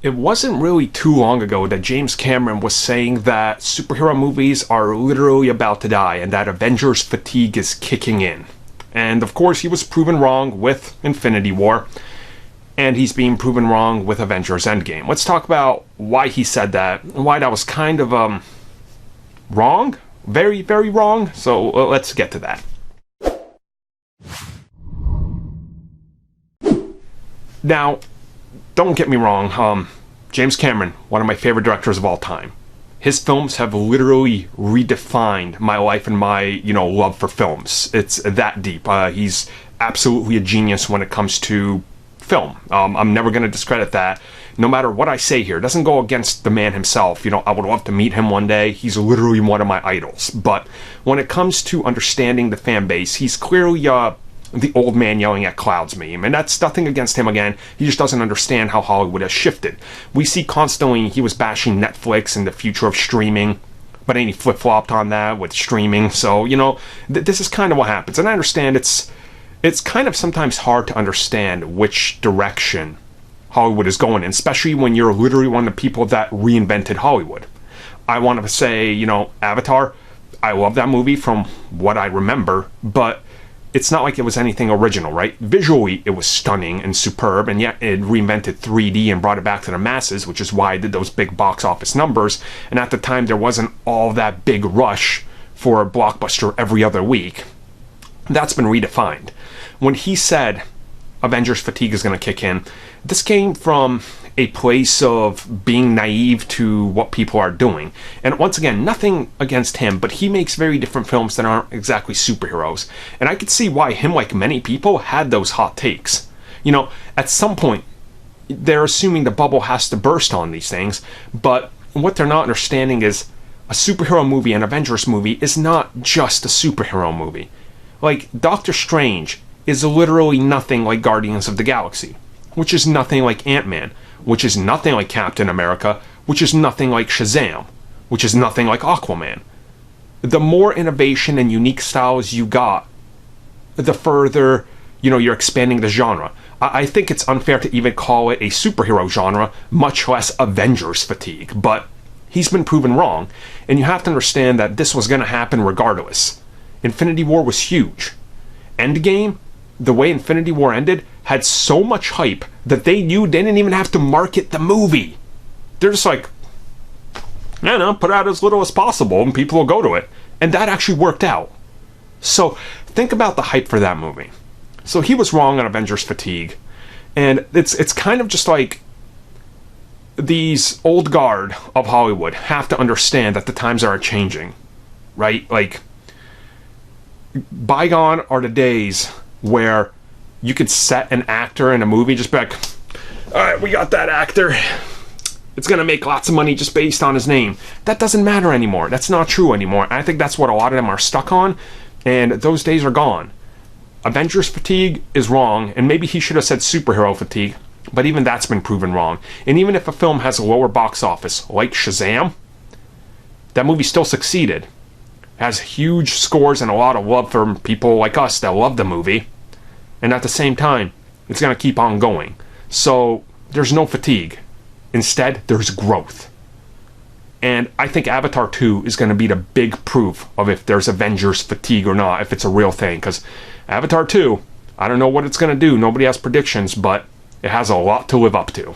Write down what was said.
It wasn't really too long ago that James Cameron was saying that superhero movies are literally about to die and that Avengers fatigue is kicking in. And of course, he was proven wrong with Infinity War, and he's being proven wrong with Avengers Endgame. Let's talk about why he said that, and why that was kind of, wrong? Very, very wrong. So let's get to that. Now, don't get me wrong, James Cameron, one of my favorite directors of all time. His films have literally redefined my life and my, love for films. It's that deep. He's absolutely a genius when it comes to film. I'm never going to discredit that. No matter what I say here, it doesn't go against the man himself. I would love to meet him one day. He's literally one of my idols. But when it comes to understanding the fan base, he's clearly, the old man yelling at clouds meme, and that's nothing against him. Again, he just doesn't understand how Hollywood has shifted. We see constantly he was bashing Netflix and the future of streaming, but then he flip-flopped on that with streaming. So this is kind of what happens, and I understand it's kind of sometimes hard to understand which direction Hollywood is going in, especially when you're literally one of the people that reinvented Hollywood. I want to say, Avatar, I love that movie from what I remember, but it's not like it was anything original, right? Visually, it was stunning and superb, and yet it reinvented 3D and brought it back to the masses, which is why it did those big box office numbers. And at the time, there wasn't all that big rush for a blockbuster every other week. That's been redefined. When he said Avengers fatigue is going to kick in, this came from a place of being naive to what people are doing. And once again, nothing against him, but he makes very different films that aren't exactly superheroes. And I could see why him, like many people, had those hot takes. At some point, they're assuming the bubble has to burst on these things, but what they're not understanding is a superhero movie, an Avengers movie, is not just a superhero movie. Like, Doctor Strange is literally nothing like Guardians of the Galaxy, which is nothing like Ant-Man, which is nothing like Captain America, which is nothing like Shazam, which is nothing like Aquaman. The more innovation and unique styles you got, the further, you're expanding the genre. I think it's unfair to even call it a superhero genre, much less Avengers fatigue, but he's been proven wrong, and you have to understand that this was going to happen regardless. Infinity War was huge. Endgame, the way Infinity War ended, had so much hype that they knew they didn't even have to market the movie. They're just like, put out as little as possible and people will go to it. And that actually worked out. So think about the hype for that movie. So he was wrong on Avengers fatigue. And it's kind of just like these old guard of Hollywood have to understand that the times are changing, right? Like, bygone are the days where you could set an actor in a movie, just be like, all right, we got that actor. It's going to make lots of money just based on his name. That doesn't matter anymore. That's not true anymore. I think that's what a lot of them are stuck on, and those days are gone. Avengers fatigue is wrong, and maybe he should have said superhero fatigue, but even that's been proven wrong. And even if a film has a lower box office, like Shazam, that movie still succeeded. Has huge scores and a lot of love from people like us that love the movie. And at the same time, it's going to keep on going. So there's no fatigue. Instead, there's growth. And I think Avatar 2 is going to be the big proof of if there's Avengers fatigue or not, if it's a real thing. Because Avatar 2, I don't know what it's going to do. Nobody has predictions, but it has a lot to live up to.